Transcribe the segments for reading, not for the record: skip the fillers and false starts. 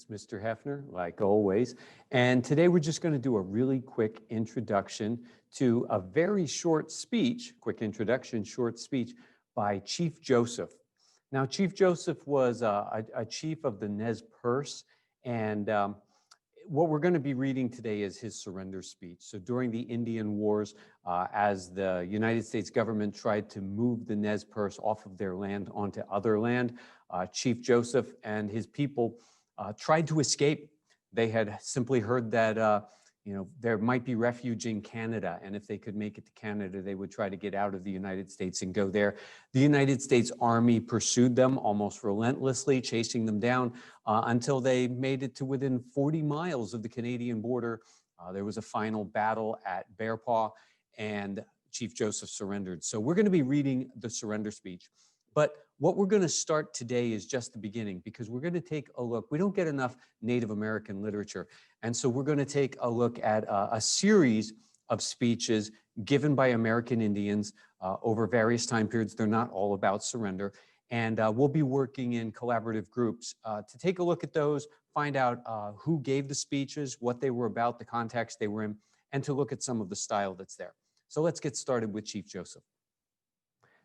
It's Mr. Hefner, like always. And today we're just going to do a really quick introduction to a very short speech, quick introduction, short speech by Chief Joseph. Now, Chief Joseph was a chief of the Nez Perce, and what we're going to be reading today is his surrender speech. So during the Indian Wars, as the United States government tried to move the Nez Perce off of their land onto other land, Chief Joseph and his people tried to escape. They had simply heard that there might be refuge in Canada, and if they could make it to Canada, they would try to get out of the United States and go there. The United States Army pursued them almost relentlessly, chasing them down until they made it to within 40 miles of the Canadian border. There was a final battle at Bear Paw, and Chief Joseph surrendered. So we're going to be reading the surrender speech. But what we're going to start today is just the beginning, because we're going to take a look. We don't get enough Native American literature. And so we're going to take a look at a series of speeches given by American Indians over various time periods. They're not all about surrender. And we'll be working in collaborative groups to take a look at those, find out who gave the speeches, what they were about, the context they were in, and to look at some of the style that's there. So let's get started with Chief Joseph.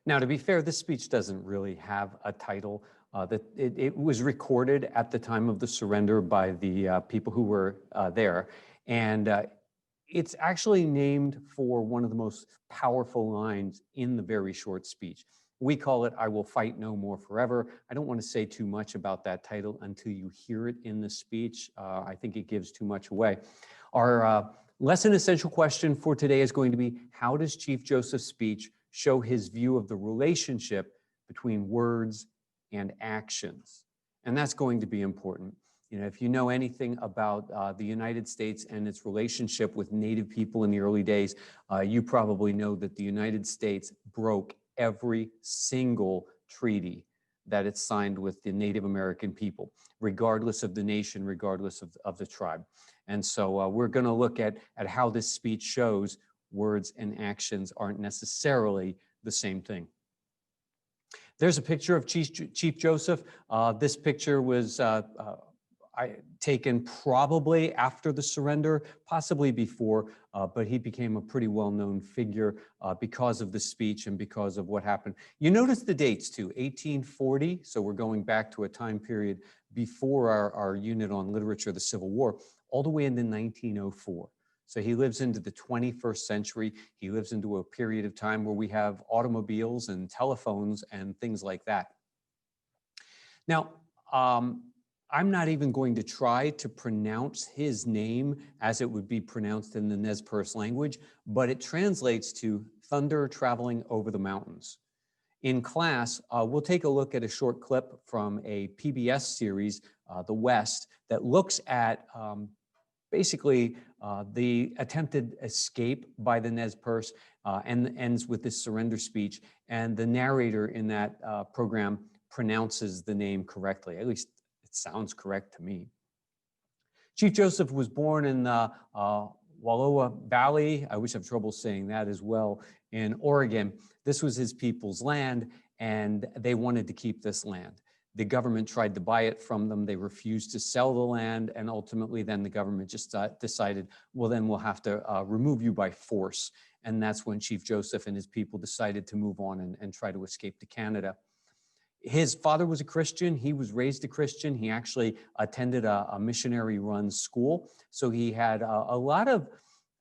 Now, to be fair, this speech doesn't really have a title. It was recorded at the time of the surrender by the people who were there. And it's actually named for one of the most powerful lines in the very short speech. We call it, "I will fight no more forever." I don't want to say too much about that title until you hear it in the speech. I think it gives too much away. Our lesson essential question for today is going to be, how does Chief Joseph's speech show his view of the relationship between words and actions? And that's going to be important. You know, if you know anything about the United States and its relationship with Native people in the early days, you probably know that the United States broke every single treaty that it signed with the Native American people, regardless of the nation, regardless of the tribe. And so we're going to look at how this speech shows words and actions aren't necessarily the same thing. There's a picture of Chief Joseph. This picture was taken probably after the surrender, possibly before, but he became a pretty well-known figure because of the speech and because of what happened. You notice the dates too, 1840, so we're going back to a time period before our unit on literature, the Civil War, all the way into 1904. So he lives into the 21st century. He lives into a period of time where we have automobiles and telephones and things like that. Now, I'm not even going to try to pronounce his name as it would be pronounced in the Nez Perce language, but it translates to thunder traveling over the mountains. In class, we'll take a look at a short clip from a PBS series, The West, that looks at basically the attempted escape by the Nez Perce and ends with this surrender speech. And the narrator in that program pronounces the name correctly. At least it sounds correct to me. Chief Joseph was born in the Wallowa Valley. I always have trouble saying that as well, in Oregon. This was his people's land, and they wanted to keep this land. The government tried to buy it from them. They refused to sell the land. And ultimately, then the government just decided, well, then we'll have to remove you by force. And that's when Chief Joseph and his people decided to move on and try to escape to Canada. His father was a Christian. He was raised a Christian. He actually attended a missionary-run school. So he had a lot of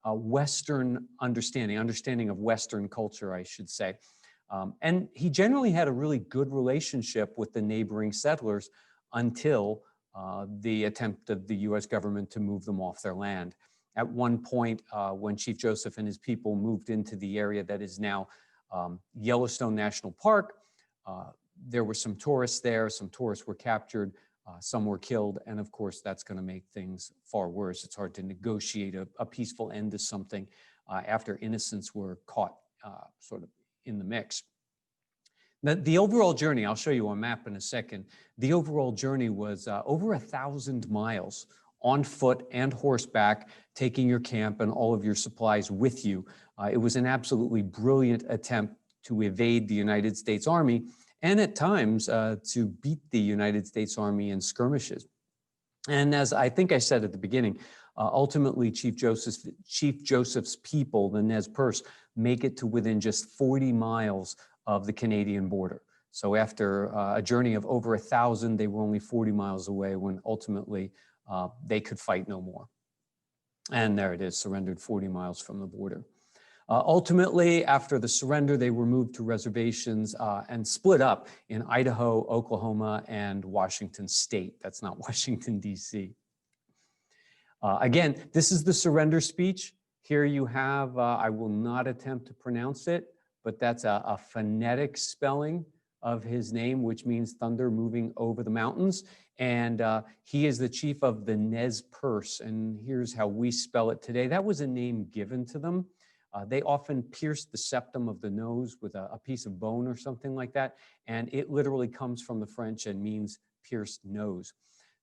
Western understanding of Western culture, I should say. And he generally had a really good relationship with the neighboring settlers until the attempt of the U.S. government to move them off their land. At one point, when Chief Joseph and his people moved into the area that is now Yellowstone National Park, there were some tourists there. Some tourists were captured. Some were killed. And of course, that's going to make things far worse. It's hard to negotiate a peaceful end to something after innocents were caught sort of in the mix. Now, the overall journey, I'll show you a map in a second. The overall journey was over 1,000 miles on foot and horseback, taking your camp and all of your supplies with you. It was an absolutely brilliant attempt to evade the United States Army and at times to beat the United States Army in skirmishes. And as I think I said at the beginning, ultimately Chief Joseph's people, the Nez Perce, make it to within just 40 miles of the Canadian border. So after a journey of over 1,000, they were only 40 miles away when ultimately they could fight no more. And there it is, surrendered 40 miles from the border. Ultimately, after the surrender, they were moved to reservations and split up in Idaho, Oklahoma, and Washington State. That's not Washington, D.C. Again, this is the surrender speech. Here you have, I will not attempt to pronounce it, but that's a phonetic spelling of his name, which means thunder moving over the mountains. And he is the chief of the Nez Perce. And here's how we spell it today. That was a name given to them. They often pierce the septum of the nose with a piece of bone or something like that. And it literally comes from the French and means pierced nose.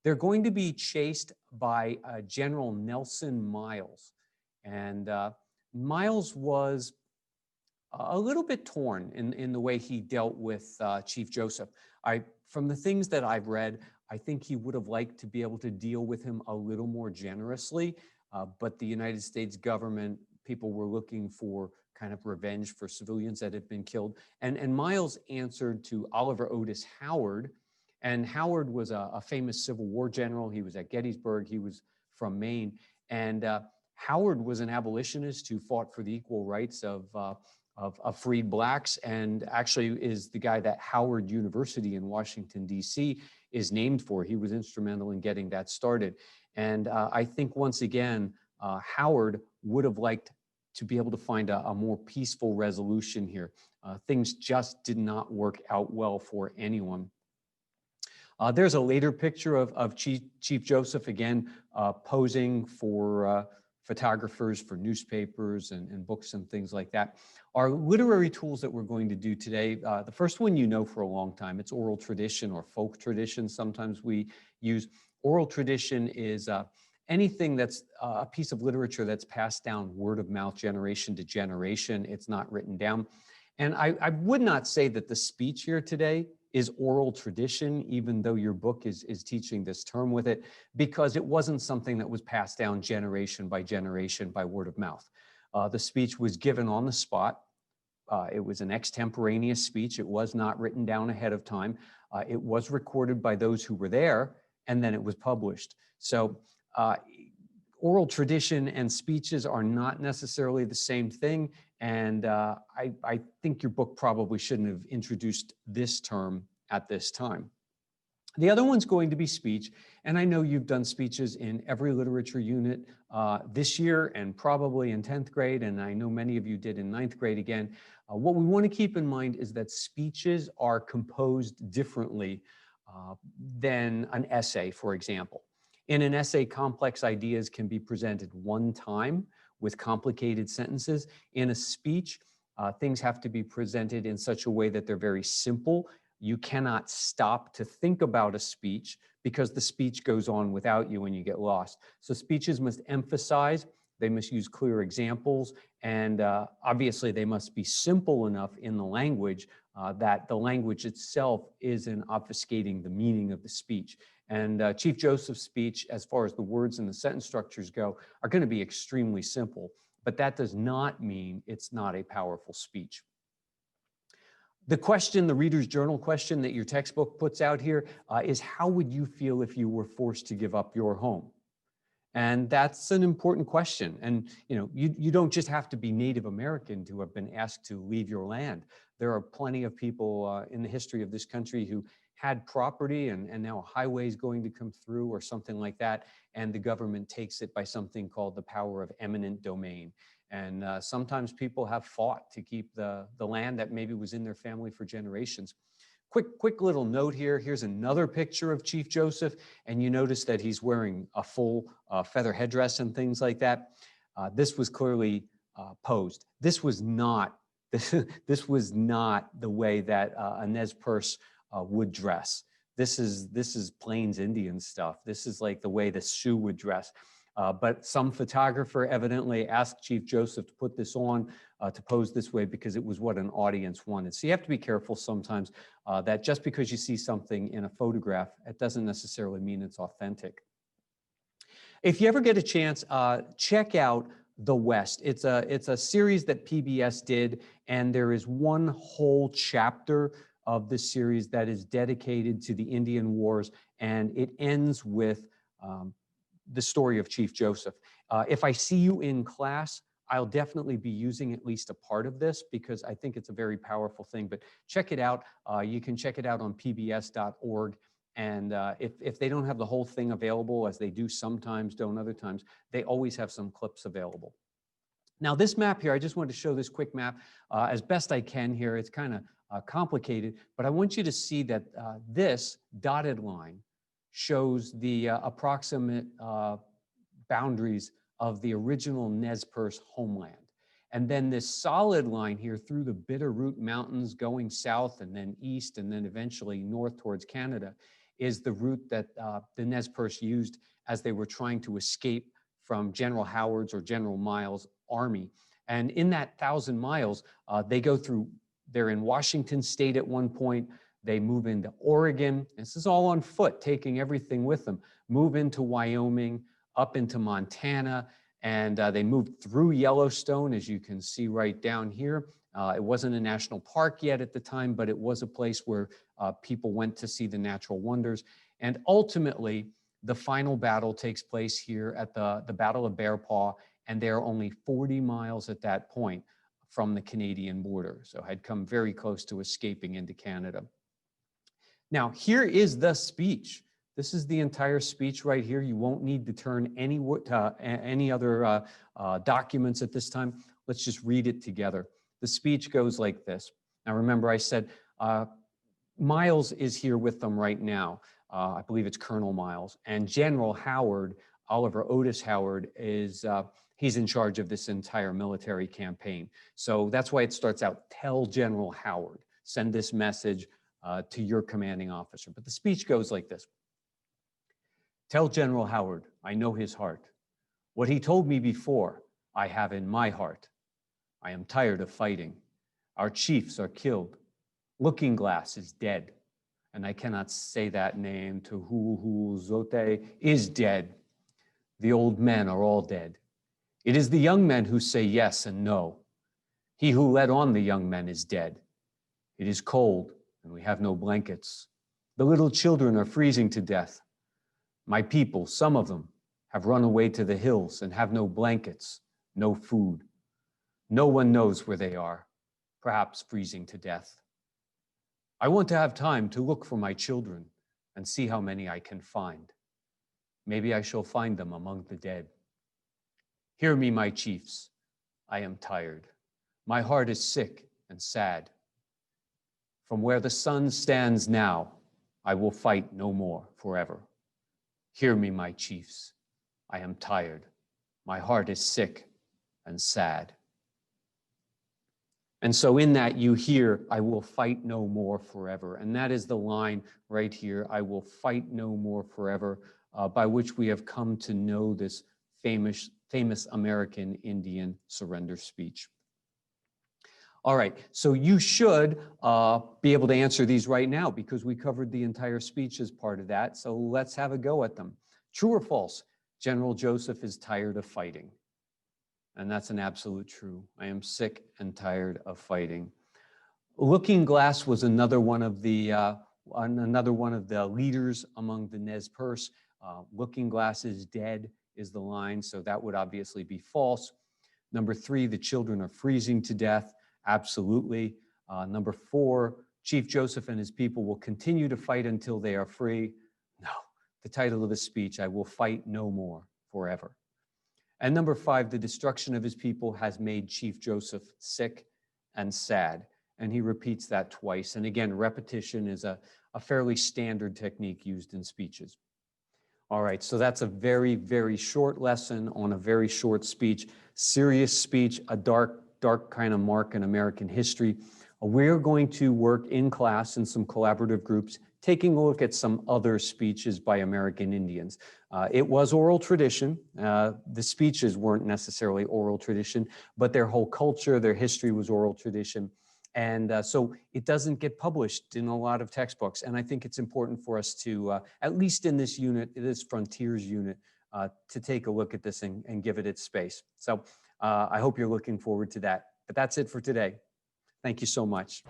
They're going to be chased by General Nelson Miles. And Miles was a little bit torn in the way he dealt with Chief Joseph. From the things that I've read, I think he would have liked to be able to deal with him a little more generously, but the United States government, people were looking for kind of revenge for civilians that had been killed. And Miles answered to Oliver Otis Howard, and Howard was a famous Civil War general. He was at Gettysburg. He was from Maine. And Howard was an abolitionist who fought for the equal rights of freed blacks, and actually is the guy that Howard University in Washington, D.C. is named for. He was instrumental in getting that started. And I think once again, Howard would have liked to be able to find a more peaceful resolution here. Things just did not work out well for anyone. There's a later picture of Chief Joseph, again, posing for photographers, for newspapers and books and things like that. Our literary tools that we're going to do today, the first one you know for a long time, it's oral tradition or folk tradition. Sometimes we use oral tradition is anything that's a piece of literature that's passed down word of mouth, generation to generation. It's not written down. And I would not say that the speech here today is oral tradition, even though your book is teaching this term with it, because it wasn't something that was passed down generation by word of mouth. The speech was given on the spot. It was an extemporaneous speech. It was not written down ahead of time. It was recorded by those who were there, and then it was published. So oral tradition and speeches are not necessarily the same thing. And I think your book probably shouldn't have introduced this term at this time. The other one's going to be speech. And I know you've done speeches in every literature unit this year and probably in 10th grade. And I know many of you did in 9th grade again. What we want to keep in mind is that speeches are composed differently than an essay, for example. In an essay, complex ideas can be presented one time with complicated sentences. In a speech, things have to be presented in such a way that they're very simple. You cannot stop to think about a speech because the speech goes on without you and you get lost. So speeches must emphasize, they must use clear examples, and obviously they must be simple enough in the language that the language itself isn't obfuscating the meaning of the speech. And Chief Joseph's speech, as far as the words and the sentence structures go, are going to be extremely simple, but that does not mean it's not a powerful speech. The question, the Reader's Journal question that your textbook puts out here is, how would you feel if you were forced to give up your home? And that's an important question. And you don't just have to be Native American to have been asked to leave your land. There are plenty of people in the history of this country who had property and now a highway is going to come through or something like that, and the government takes it by something called the power of eminent domain. And sometimes people have fought to keep the land that maybe was in their family for generations. Quick little note here. Here's another picture of Chief Joseph, and you notice that he's wearing a full feather headdress and things like that. This was clearly posed. This was not this was not the way that a Nez Perce would dress. This is Plains Indian stuff. This is like the way the Sioux would dress. But some photographer evidently asked Chief Joseph to put this on, to pose this way, because it was what an audience wanted. So you have to be careful sometimes that just because you see something in a photograph, it doesn't necessarily mean it's authentic. If you ever get a chance, check out The West. It's a series that PBS did, and there is one whole chapter of this series that is dedicated to the Indian Wars, and it ends with the story of Chief Joseph. If I see you in class, I'll definitely be using at least a part of this because I think it's a very powerful thing. But check it out. You can check it out on pbs.org. And if they don't have the whole thing available, as they do sometimes, don't other times, they always have some clips available. Now this map here, I just wanted to show this quick map as best I can here. It's kind of complicated, but I want you to see that this dotted line shows the approximate boundaries of the original Nez Perce homeland. And then this solid line here through the Bitterroot Mountains going south and then east and then eventually north towards Canada is the route that the Nez Perce used as they were trying to escape from General Howard's or General Miles' army. And in that 1,000 miles, they go through, they're in Washington State at one point, they move into Oregon. This is all on foot, taking everything with them, move into Wyoming, up into Montana, and they moved through Yellowstone, as you can see right down here. It wasn't a national park yet at the time, but it was a place where people went to see the natural wonders. And ultimately, the final battle takes place here at the Battle of Bear Paw, and they're only 40 miles at that point from the Canadian border. So had come very close to escaping into Canada. Now, here is the speech. This is the entire speech right here. You won't need to turn any other documents at this time. Let's just read it together. The speech goes like this. Now, remember I said Miles is here with them right now. I believe it's Colonel Miles. And General Howard, Oliver Otis Howard, is he's in charge of this entire military campaign. So that's why it starts out, tell General Howard, send this message to your commanding officer. But the speech goes like this. Tell General Howard, I know his heart. What he told me before, I have in my heart. I am tired of fighting. Our chiefs are killed. Looking Glass is dead. And I cannot say that name. Tuhu Zote is dead. The old men are all dead. It is the young men who say yes and no. He who led on the young men is dead. It is cold, and we have no blankets. The little children are freezing to death. My people, some of them, have run away to the hills and have no blankets, no food. No one knows where they are, perhaps freezing to death. I want to have time to look for my children and see how many I can find. Maybe I shall find them among the dead. Hear me, my chiefs. I am tired. My heart is sick and sad. From where the sun stands now, I will fight no more forever. Hear me, my chiefs. I am tired. My heart is sick and sad. And so in that you hear, I will fight no more forever. And that is the line right here, I will fight no more forever, by which we have come to know this famous American Indian surrender speech. All right, so you should be able to answer these right now because we covered the entire speech as part of that. So let's have a go at them. True or false? General Joseph is tired of fighting. And that's an absolute true. I am sick and tired of fighting. Looking Glass was another one of the leaders among the Nez Perce. Looking Glass is dead is the line, so that would obviously be false. Number 3, the children are freezing to death. Absolutely. Number 4, Chief Joseph and his people will continue to fight until they are free. No, the title of the speech, I will fight no more forever. And number 5, the destruction of his people has made Chief Joseph sick and sad. And he repeats that twice. And again, repetition is a fairly standard technique used in speeches. All right, so that's a very, very short lesson on a very short speech. Serious speech, a dark kind of mark in American history. We're going to work in class in some collaborative groups, taking a look at some other speeches by American Indians. It was oral tradition. The speeches weren't necessarily oral tradition, but their whole culture, their history was oral tradition. And so it doesn't get published in a lot of textbooks. And I think it's important for us to, at least in this unit, this Frontiers unit, to take a look at this and give it its space. So I hope you're looking forward to that. But that's it for today. Thank you so much.